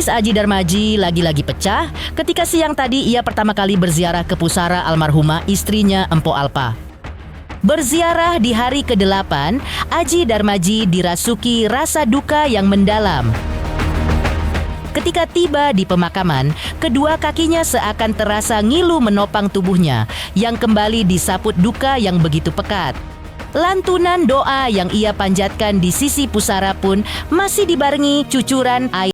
Tangis Aji Darmaji lagi-lagi pecah ketika siang tadi ia pertama kali berziarah ke pusara almarhumah istrinya Empo Alpa. Berziarah di hari ke-8, Aji Darmaji dirasuki rasa duka yang mendalam. Ketika tiba di pemakaman, kedua kakinya seakan terasa ngilu menopang tubuhnya yang kembali disaput duka yang begitu pekat. Lantunan doa yang ia panjatkan di sisi pusara pun masih dibarengi cucuran air.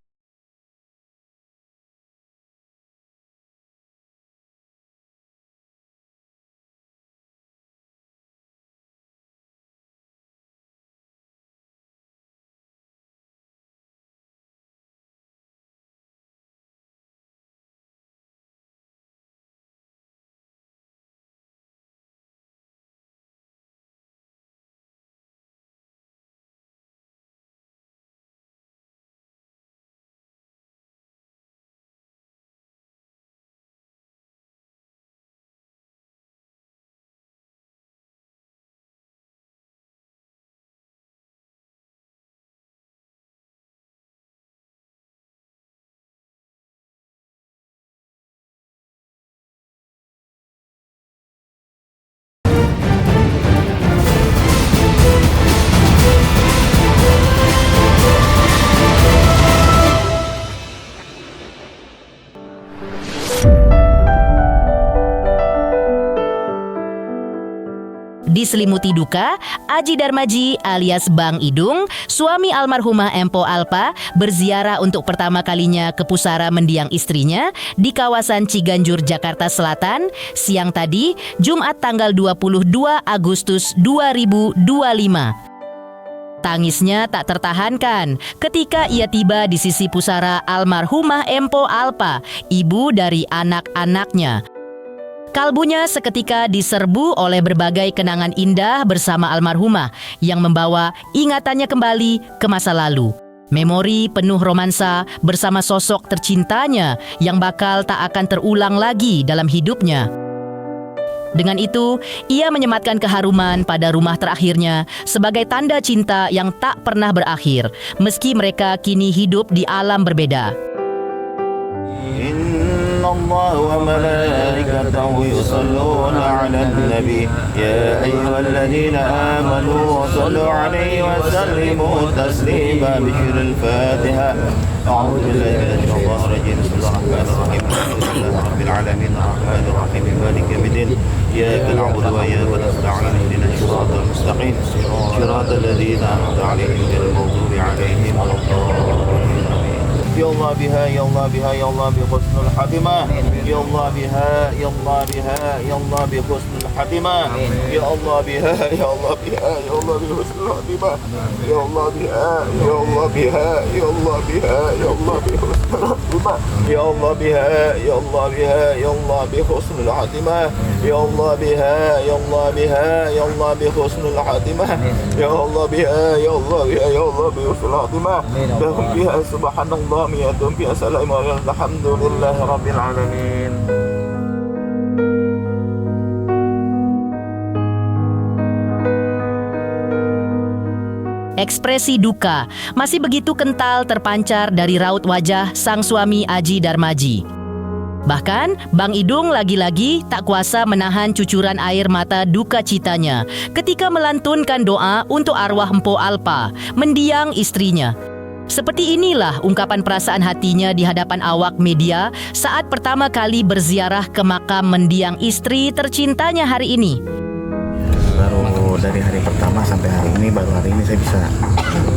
Diselimuti duka, Aji Darmaji alias Bang Idung, suami almarhumah Empo Alpa, berziarah untuk pertama kalinya ke pusara mendiang istrinya di kawasan Ciganjur, Jakarta Selatan, siang tadi, Jumat tanggal 22 Agustus 2025. Tangisnya tak tertahankan ketika ia tiba di sisi pusara almarhumah Empo Alpa, ibu dari anak-anaknya. Kalbunya seketika diserbu oleh berbagai kenangan indah bersama almarhumah yang membawa ingatannya kembali ke masa lalu. Memori penuh romansa bersama sosok tercintanya yang bakal tak akan terulang lagi dalam hidupnya. Dengan itu, ia menyematkan keharuman pada rumah terakhirnya sebagai tanda cinta yang tak pernah berakhir, meski mereka kini hidup di alam berbeda. الله وملائكته يصلون على النبي يا أيها الذين آمنوا صلوا عليه وسلموا تسليما بشر الفاتحة أعوذ بالله من الشيطان الرجيم بسم الله الرحمن الرحيم الحمد لله رب العالمين الرحمن الرحيم مالك يوم الدين إياك نعبد وإياك نستعين اهدنا الصراط المستقيم صراط الذين أنعمت عليهم غير المغضوب عليهم ولا الضالين يا الله بها يا الله بها يا الله بحسن الخاتمة يا الله بها يا الله بها يا الله بحسن الخاتمة يا الله بها يا الله بها يا الله بحسن الخاتمة يا الله بها يا الله بها يا الله بها يا الله بحسن الخاتمة يا الله بها يا الله بها يا الله بحسن الخاتمة يا الله بها يا الله بها يا الله بحسن الخاتمة يا الله بها يا الله بها يا الله بحسن الخاتمة لهم بها سبحان الله مياتهم بها سلام الحمد لله رب العالمين. Ekspresi duka masih begitu kental terpancar dari raut wajah sang suami Aji Darmaji. Bahkan, Bang Idung lagi-lagi tak kuasa menahan cucuran air mata duka citanya ketika melantunkan doa untuk arwah Empo Alpa, mendiang istrinya. Seperti inilah ungkapan perasaan hatinya di hadapan awak media saat pertama kali berziarah ke makam mendiang istri tercintanya hari ini. Baru dari hari pertama sampai hari ini, baru hari ini saya bisa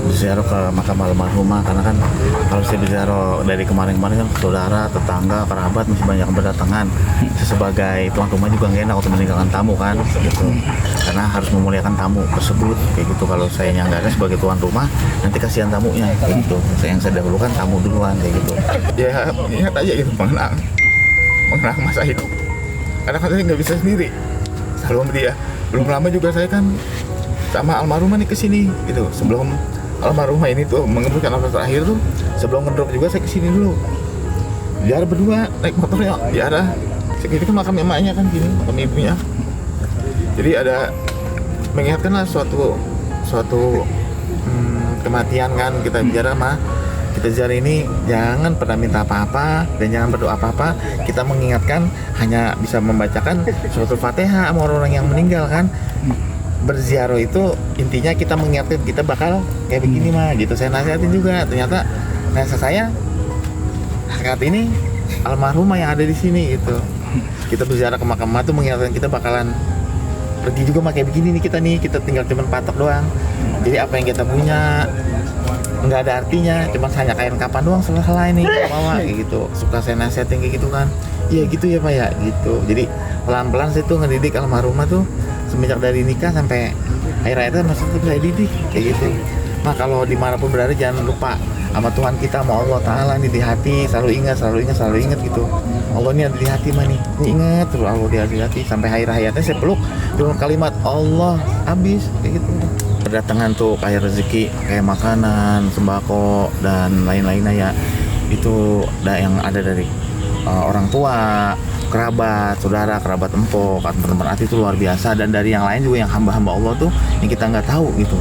berziarah ke makam almarhumah, karena kan kalau saya berziarah dari kemarin-kemarin kan saudara, tetangga, kerabat masih banyak yang berdatangan. Sebagai tuan rumah juga nggak enak untuk meninggalkan tamu kan, gitu. Karena harus memuliakan tamu tersebut, kayak gitu. Kalau saya nggak ada sebagai tuan rumah, nanti kasihan tamunya, kayak gitu. Yang saya dahulukan tamu duluan, kayak gitu. Ya ingat aja gitu, mengenang masa hidup. Karena kan saya nggak bisa sendiri, selalu sama dia. Belum lama juga saya kan sama almarhumah nih kesini gitu. Sebelum almarhumah ini tuh menghembuskan nafas terakhir tuh, sebelum ngedrop juga saya kesini dulu. Biar berdua naik motornya di arah segitu kan makam emaknya kan gini, makam ibunya. Jadi ada mengingatkan lah suatu kematian kan, kita bicara mah kita ziarah ini jangan pernah minta apa-apa dan jangan berdoa apa-apa. Kita mengingatkan hanya bisa membacakan suratul Fatihah sama orang-orang yang meninggal kan. Berziarah itu intinya kita mengingatkan kita bakal kayak begini mah gitu. Saya nasihatin juga, ternyata nasihat saya saat ini almarhumah yang ada di sini gitu. Kita berziarah ke makam tuh mengingatkan kita bakalan pergi juga mah kayak begini nih, kita tinggal cuma patok doang. Jadi apa yang kita punya nggak ada artinya, cuma hanya kain kapan doang selesai nih mama kayak gitu. Suka saya nasihatin kayak gitu kan, iya gitu ya pak ya gitu. Jadi pelan-pelan saya tuh ngedidik almarhumah tuh semenjak dari nikah sampai akhir hayatnya masih tetap saya didik kayak gitu. Nah kalau dimanapun berada jangan lupa sama Tuhan kita, sama Allah Ta'ala nih di hati, selalu ingat gitu. Allah ini ada di hati mah nih, ingat terus Allah di hati sampai akhir hayatnya saya peluk dengan kalimat Allah habis kayak gitu. Kedatangan tuh kayak rezeki, kayak makanan, sembako dan lain-lainnya ya, itu yang ada dari orang tua, kerabat, saudara, kerabat empok, teman-teman hati itu luar biasa. Dan dari yang lain juga yang hamba-hamba Allah tuh yang kita nggak tahu gitu,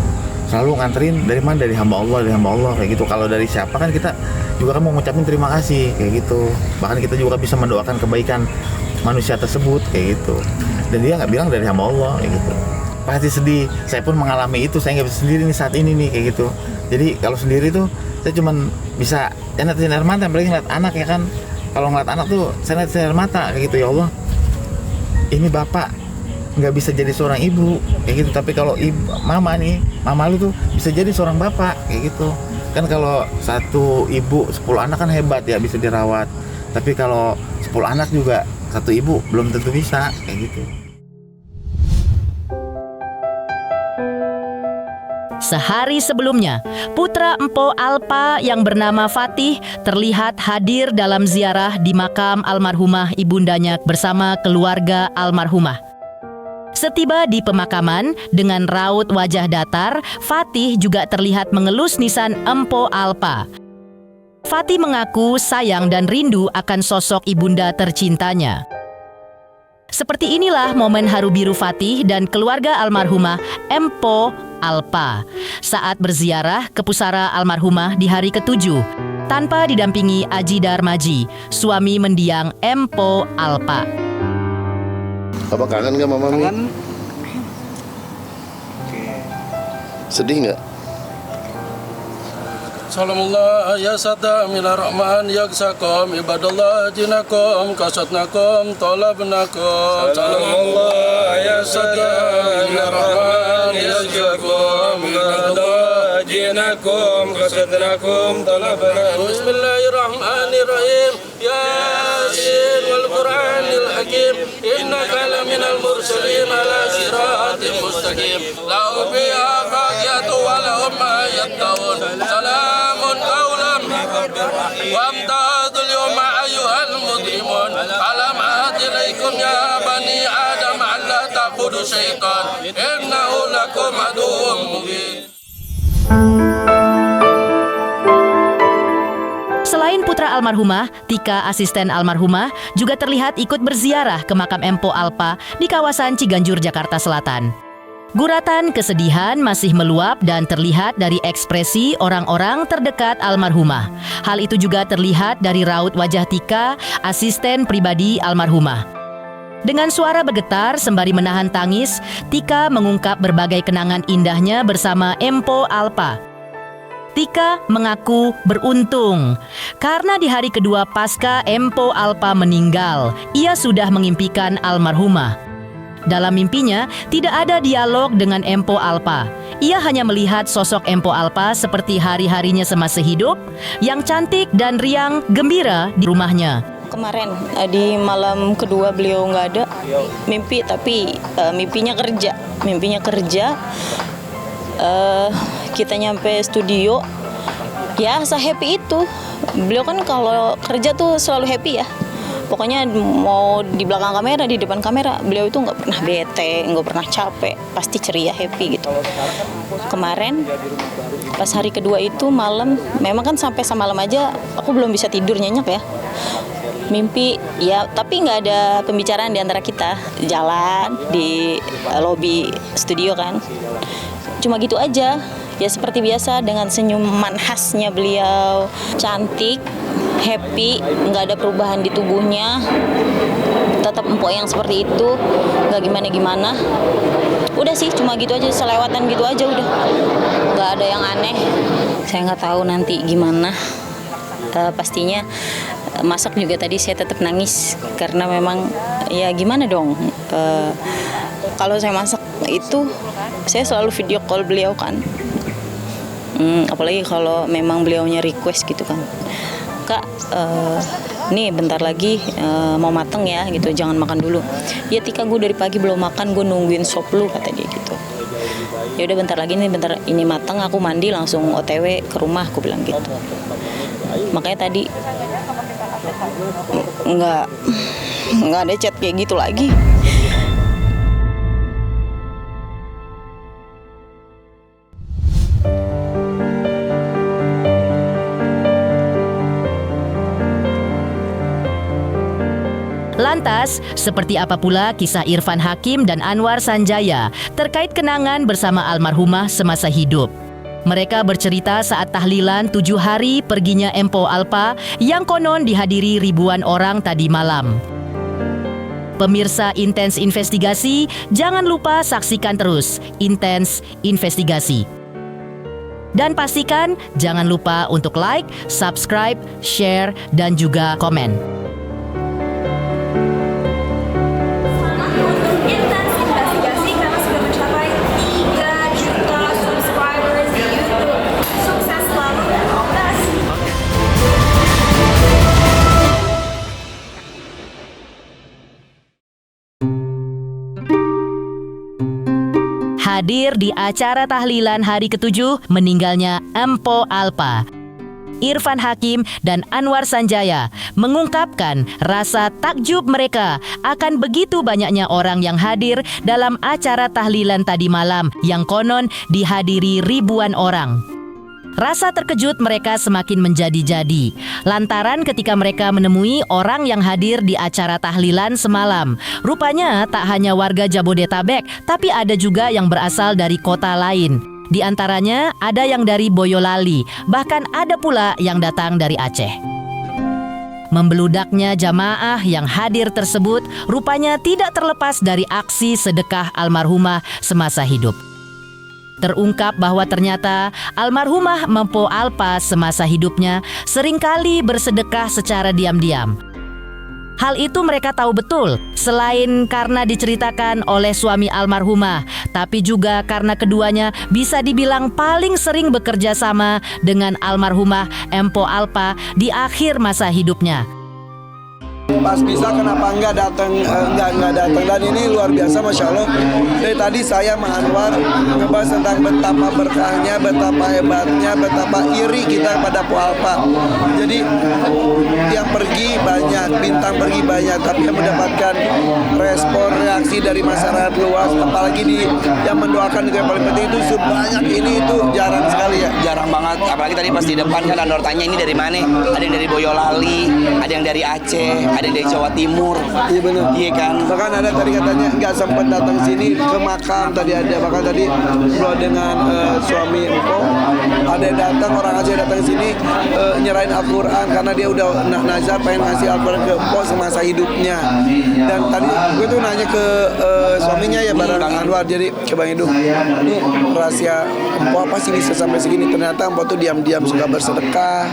selalu nganterin dari mana, dari hamba Allah kayak gitu. Kalau dari siapa kan kita juga kan mau ngucapin terima kasih kayak gitu. Bahkan kita juga bisa mendoakan kebaikan manusia tersebut kayak gitu. Dan dia nggak bilang dari hamba Allah kayak gitu. Pasti sedih, saya pun mengalami itu, saya nggak bisa sendiri nih saat ini nih kayak gitu. Jadi kalau sendiri tuh saya cuman bisa netesin air mata, apalagi ngeliat anak ya kan. Kalau ngeliat anak tuh saya netesin air mata kayak gitu, ya Allah ini bapak nggak bisa jadi seorang ibu kayak gitu, tapi kalau mama lu tuh bisa jadi seorang bapak kayak gitu kan. Kalau satu ibu 10 anak kan hebat ya, bisa dirawat. Tapi kalau 10 anak juga satu ibu belum tentu bisa kayak gitu. Sehari sebelumnya, putra Empo Alpa yang bernama Fatih terlihat hadir dalam ziarah di makam almarhumah ibundanya bersama keluarga almarhumah. Setiba di pemakaman, dengan raut wajah datar, Fatih juga terlihat mengelus nisan Empo Alpa. Fatih mengaku sayang dan rindu akan sosok ibunda tercintanya. Seperti inilah momen haru biru Fatih dan keluarga almarhumah Empo Alpa saat berziarah ke pusara almarhumah di hari ke-7 tanpa didampingi Aji Darmaji, suami mendiang Empo Alpa. Apa kangen nggak Mama Mi? Kangen. Sedih nggak? Salamullah ya sada milar rahman yaksakum ibadallah jinakum kasatnakum talabnakum. Salamullah ya sada milar rahman yaksakum ibadallah jinakum kasatnakum talabnakum. Bismillahirrahmanirrahim. Yasin wal Qur'anil hakim innaka laminal mursalin ala siratin mustaqim. La ubiya baqiyatu wa lahum ma yattaqun. Salamun qawlan min rabbir rahim. Wa amtadul yawma ayyuhal mudhimun. Alam ahad ilaikum ya bani Adam alla ta'budu syaitan innahu lakum aduwwun mubin. Selain putra almarhumah, Tika asisten almarhumah juga terlihat ikut berziarah ke makam Empo Alpa di kawasan Ciganjur, Jakarta Selatan. Guratan kesedihan masih meluap dan terlihat dari ekspresi orang-orang terdekat almarhumah. Hal itu juga terlihat dari raut wajah Tika, asisten pribadi almarhumah. Dengan suara bergetar sembari menahan tangis, Tika mengungkap berbagai kenangan indahnya bersama Empo Alpa. Tika mengaku beruntung karena di hari kedua pasca Empo Alpa meninggal, ia sudah mengimpikan almarhumah. Dalam mimpinya, tidak ada dialog dengan Empo Alpa. Ia hanya melihat sosok Empo Alpa seperti hari-harinya semasa hidup, yang cantik dan riang gembira di rumahnya. Kemarin di malam kedua beliau nggak ada mimpi, tapi mimpinya kerja. Kita nyampe studio, ya se-happy itu. Beliau kan kalau kerja tuh selalu happy ya. Pokoknya mau di belakang kamera, di depan kamera, beliau itu nggak pernah bete, nggak pernah capek, pasti ceria, happy gitu. Kemarin pas hari kedua itu malam, memang kan sampai semalam aja aku belum bisa tidur, nyenyak ya. Mimpi ya, tapi nggak ada pembicaraan di antara kita. Jalan di lobi studio kan, cuma gitu aja. Ya seperti biasa dengan senyuman khasnya beliau, cantik, happy, nggak ada perubahan di tubuhnya, tetap empuk yang seperti itu, nggak gimana-gimana. Udah sih, cuma gitu aja, selewatan gitu aja udah, nggak ada yang aneh. Saya nggak tahu nanti gimana. Pastinya masak juga tadi saya tetap nangis karena memang ya gimana dong. Kalau saya masak itu saya selalu video call beliau kan. Apalagi kalau memang beliaunya request gitu kan, Kak, nih bentar lagi mau mateng ya gitu, jangan makan dulu. Ya Tika, gue dari pagi belum makan, gue nungguin sop lu, kata dia gitu. Ya udah bentar lagi nih, bentar ini mateng, aku mandi langsung OTW ke rumah, aku bilang gitu. Makanya tadi nggak ada chat kayak gitu lagi. Lantas, seperti apa pula kisah Irfan Hakim dan Anwar Sanjaya terkait kenangan bersama almarhumah semasa hidup? Mereka bercerita saat tahlilan 7 hari perginya Empo Alpa yang konon dihadiri ribuan orang tadi malam. Pemirsa Intens Investigasi, jangan lupa saksikan terus Intens Investigasi. Dan pastikan jangan lupa untuk like, subscribe, share, dan juga komen. Intens Investigasi karena sudah mencapai 3 juta subscribers di YouTube. Sukses selalu dan all the best. Hadir di acara tahlilan hari ke-7 meninggalnya Empo Alpa, Irfan Hakim dan Anwar Sanjaya mengungkapkan rasa takjub mereka akan begitu banyaknya orang yang hadir dalam acara tahlilan tadi malam yang konon dihadiri ribuan orang. Rasa terkejut mereka semakin menjadi-jadi lantaran ketika mereka menemui orang yang hadir di acara tahlilan semalam. Rupanya tak hanya warga Jabodetabek, tapi ada juga yang berasal dari kota lain. Di antaranya ada yang dari Boyolali, bahkan ada pula yang datang dari Aceh. Membeludaknya jamaah yang hadir tersebut rupanya tidak terlepas dari aksi sedekah almarhumah semasa hidup. Terungkap bahwa ternyata almarhumah Empo Alpa semasa hidupnya seringkali bersedekah secara diam-diam. Hal itu mereka tahu betul, selain karena diceritakan oleh suami almarhumah, tapi juga karena keduanya bisa dibilang paling sering bekerja sama dengan almarhumah Empo Alpa di akhir masa hidupnya. Pas bisa kenapa enggak datang, enggak datang. Dan ini luar biasa, Masya Allah. Dari tadi saya sama Anwar ngebahas tentang betapa berkahnya, betapa hebatnya, betapa iri kita pada Po Alpa. Jadi yang pergi banyak, bintang pergi banyak, tapi yang mendapatkan respon, reaksi dari masyarakat luas, apalagi yang mendoakan yang paling penting itu sebanyak ini, itu jarang sekali ya. Jarang banget, apalagi tadi pas di depan kan Anwar tanya ini dari mana? Ada yang dari Boyolali, ada yang dari Aceh, ada yang dari Jawa Timur. Iya benar. Iya kan. Bahkan ada tadi katanya nggak sempat datang sini ke makam tadi ada. Bahkan tadi beliau dengan suami Empo ada yang datang, orang Aceh datang sini nyerahin Al-Quran karena dia udah nazar pengen ngasih Al-Quran ke Empo semasa hidupnya. Dan tadi gue tuh nanya ke suaminya ya Barang Anwar, jadi ke Bang Idung, ini rahasia Empo apa sih bisa sampai segini? Ternyata Empo tuh diam-diam suka bersedekah,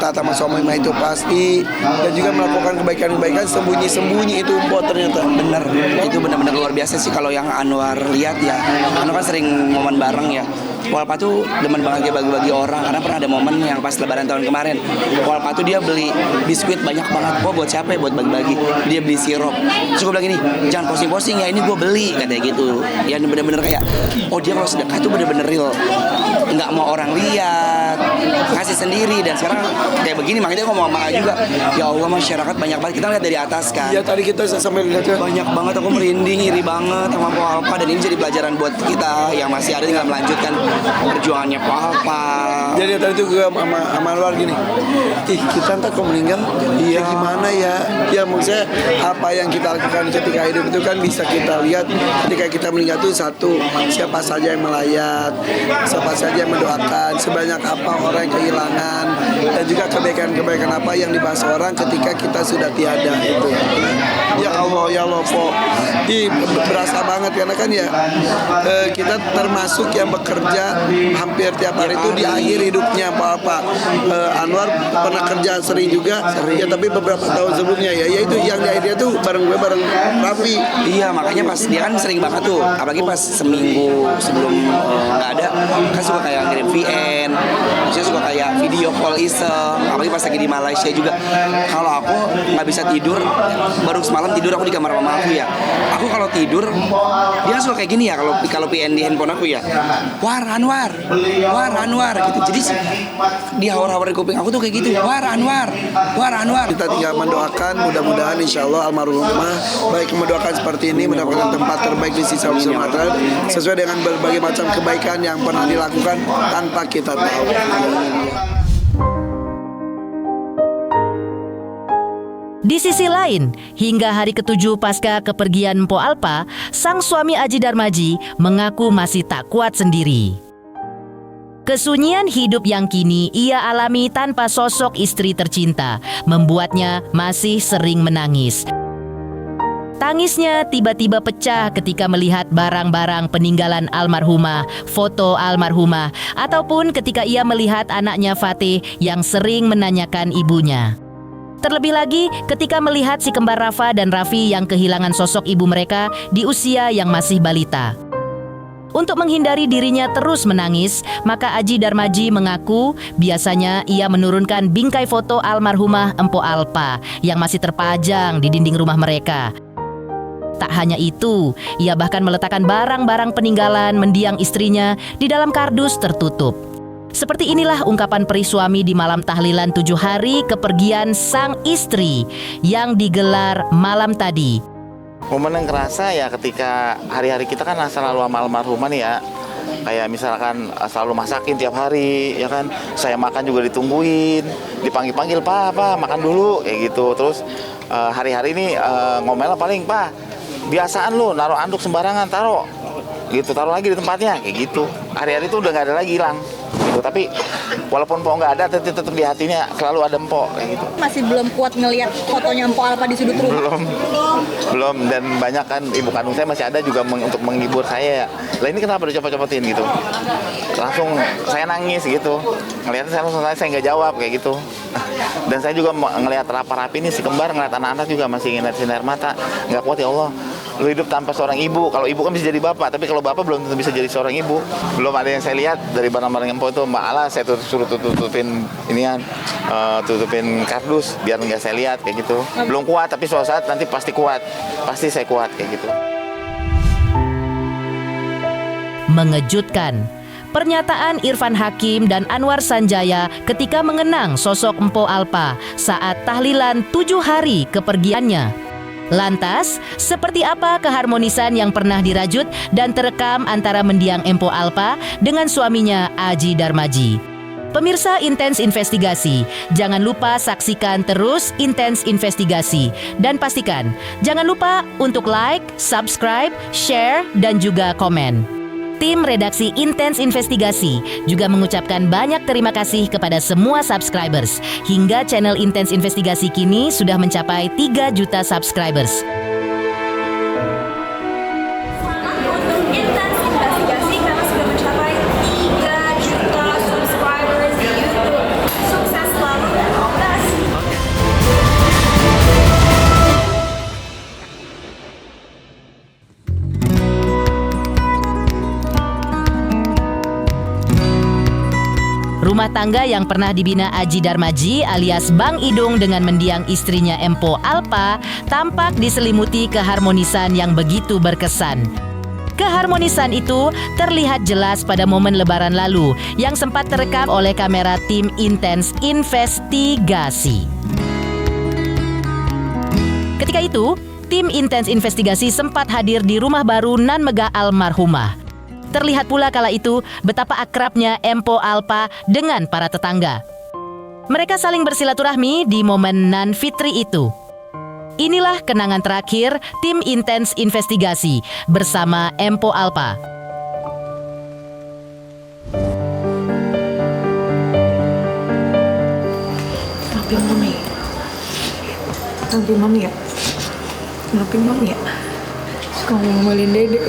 taat sama suami itu pasti, dan juga melakukan kebaikan-kebaikan sembunyi-sembunyi itu Empo ternyata. Bener, itu benar-benar luar biasa sih kalau yang Anwar lihat ya. Anwar kan sering momen bareng ya. Walpa tuh demen banget dia bagi-bagi orang, karena pernah ada momen yang pas lebaran tahun kemarin Walpa tuh dia beli biskuit banyak banget. Kok buat siapa ya? Buat bagi-bagi. Dia beli sirup. Terus gue bilang gini, jangan posting-posting ya, ini gue beli, katanya gitu. Ya bener-bener kayak, oh dia kalau sedekah tuh bener-bener real. nggak mau orang lihat, ngasih sendiri. Dan sekarang kayak begini, makanya ngomong sama juga, ya Allah masyarakat banyak banget, kita lihat dari atas kan. Iya tadi kita sampai lihat Banyak banget, aku merinding, iri banget sama Po Alpa. Dan ini jadi pelajaran buat kita yang masih ada tinggal melanjutkan perjuangannya Po Alpa. Jadi tadi itu gue sama luar gini, kita ntar kalau meninggal, iya gimana ya? Ya maksudnya apa yang kita lakukan ketika hidup itu kan bisa kita lihat ketika kita meninggal itu satu, siapa saja yang melayat, siapa saja yang mendoakan, sebanyak apa orang yang kehilangan, dan juga kebaikan-kebaikan apa yang dibahas orang ketika kita sudah tiada itu. Ya Allah, ya Allah, Po. Berasa banget karena kan ya kita termasuk yang bekerja hampir tiap hari itu di akhir hidupnya apa Anwar pernah kerja sering juga ya, tapi beberapa tahun sebelumnya ya itu yang di akhirnya tuh bareng Raffi. Iya, makanya pas dia kan sering banget tuh, apalagi pas seminggu sebelum nggak ada kan suka kayak ngirim VN, maksudnya suka kayak video call iseng, apalagi pas lagi di Malaysia juga. Kalau aku nggak bisa tidur, baru semalam tidur aku di kamar mama aku ya, aku kalau tidur dia suka kayak gini ya, kalau VN di handphone aku ya, War Anwar gitu. Jadi di hawar-hawar di kuping aku tuh kayak gitu, War Anwar. Kita tinggal mendoakan mudah-mudahan insya Allah almarhumah baik mendoakan seperti ini mendapatkan tempat terbaik di sisa Sumatera sesuai dengan berbagai macam kebaikan yang pernah dilakukan tanpa kita tahu. Di sisi lain, hingga hari ke-7 pasca kepergian Po Alpa, sang suami Aji Darmaji mengaku masih tak kuat sendiri. Kesunyian hidup yang kini ia alami tanpa sosok istri tercinta membuatnya masih sering menangis. Tangisnya tiba-tiba pecah ketika melihat barang-barang peninggalan almarhumah, foto almarhumah, ataupun ketika ia melihat anaknya Fatih yang sering menanyakan ibunya. Terlebih lagi ketika melihat si kembar Rafa dan Raffi yang kehilangan sosok ibu mereka di usia yang masih balita. Untuk menghindari dirinya terus menangis, maka Aji Darmaji mengaku biasanya ia menurunkan bingkai foto almarhumah Empo Alpa yang masih terpajang di dinding rumah mereka. Tak hanya itu, ia bahkan meletakkan barang-barang peninggalan mendiang istrinya di dalam kardus tertutup. Seperti inilah ungkapan perih suami di malam tahlilan 7 hari kepergian sang istri yang digelar malam tadi. Momen yang kerasa ya ketika hari-hari kita kan selalu sama almarhumah nih ya. Kayak misalkan selalu masakin tiap hari ya kan. Saya makan juga ditungguin, dipanggil-panggil, "Pak, makan dulu." Kayak gitu. Terus hari-hari ini ngomelnya paling, "Pak, biasaan lu naruh anduk sembarangan, taruh." Gitu, taruh lagi di tempatnya kayak gitu. Hari-hari itu udah nggak ada lagi, hilang. Gitu. Tapi walaupun Empo nggak ada, tetap di hatinya selalu ada Empo kayak gitu. Masih belum kuat ngelihat fotonya Empo Alpa di sudut rumah? Belum, dan banyak kan ibu kandung saya masih ada juga untuk menghibur saya. Lah ini kenapa dicopot-copotin gitu? Langsung saya nangis gitu. Ngelihatnya saya nggak jawab kayak gitu. Dan saya juga ngelihat Rapi ini si kembar, ngelihat anak-anak juga masih ngeliat sinar mata. Nggak kuat, ya Allah. Lu hidup tanpa seorang ibu. Kalau ibu kan bisa jadi bapak, tapi kalau bapak belum tentu bisa jadi seorang ibu. Belum ada yang saya lihat dari barang-barang Empo itu, malah saya suruh tutupin inian, tutupin kardus biar nggak saya lihat kayak gitu. Belum kuat, tapi suatu saat nanti pasti kuat. Pasti saya kuat kayak gitu. Mengejutkan. Pernyataan Irfan Hakim dan Anwar Sanjaya ketika mengenang sosok Empo Alpa saat tahlilan 7 hari kepergiannya. Lantas, seperti apa keharmonisan yang pernah dirajut dan terekam antara mendiang Empo Alpa dengan suaminya Aji Darmaji? Pemirsa Intens Investigasi, jangan lupa saksikan terus Intens Investigasi. Dan pastikan, jangan lupa untuk like, subscribe, share, dan juga komen. Tim redaksi Intens Investigasi juga mengucapkan banyak terima kasih kepada semua subscribers. Hingga channel Intens Investigasi kini sudah mencapai 3 juta subscribers. Untuk Intens Investigasi karena sudah mencapai 3 juta subscribers di YouTube. Sukses selalu dan all the best. Rumah tangga yang pernah dibina Aji Darmaji alias Bang Idung dengan mendiang istrinya Empo Alpa tampak diselimuti keharmonisan yang begitu berkesan. Keharmonisan itu terlihat jelas pada momen Lebaran lalu yang sempat terekam oleh kamera tim Intens Investigasi. Ketika itu, tim Intens Investigasi sempat hadir di rumah baru nan megah almarhumah. Terlihat pula kala itu betapa akrabnya Empo Alpa dengan para tetangga. Mereka saling bersilaturahmi di momen nan fitri itu. Inilah kenangan terakhir tim Intens Investigasi bersama Empo Alpa. Maafin mami. Maafin mami ya. Maafin mami ya. Suka ngomelin dede.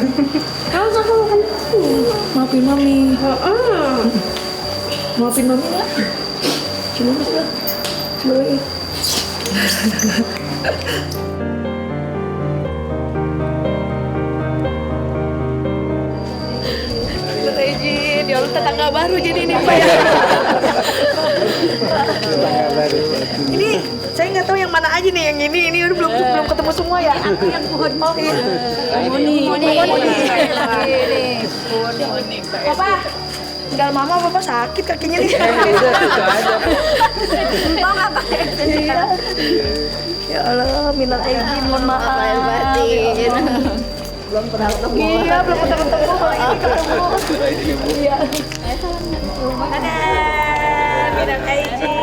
Maafin mami. Maafin mami ya. Coba coba. Coba lagi. Izin, ya Allah tetangga baru jadi ini Pak ya. Ini saya nggak tahu yang mana aja nih, yang ini belum ketemu semua ya. Aku yang pohon. Oh iya. Moni. Papa, tinggal mama, papa sakit kakinya nih. Mau nggak pakai? Ya Allah, minal aidin, mohon maaf. Belum pernah ketemu. Iya, belum pernah ketemu. Kalau ini ketemu. Iya. Ada minal aidin.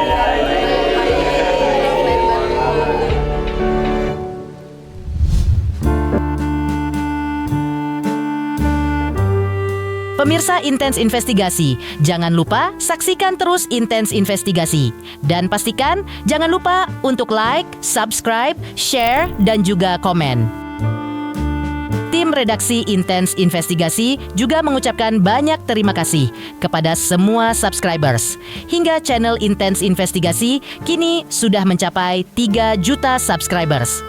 Pemirsa Intens Investigasi, jangan lupa saksikan terus Intens Investigasi. Dan pastikan jangan lupa untuk like, subscribe, share, dan juga komen. Tim redaksi Intens Investigasi juga mengucapkan banyak terima kasih kepada semua subscribers. Hingga channel Intens Investigasi kini sudah mencapai 3 juta subscribers.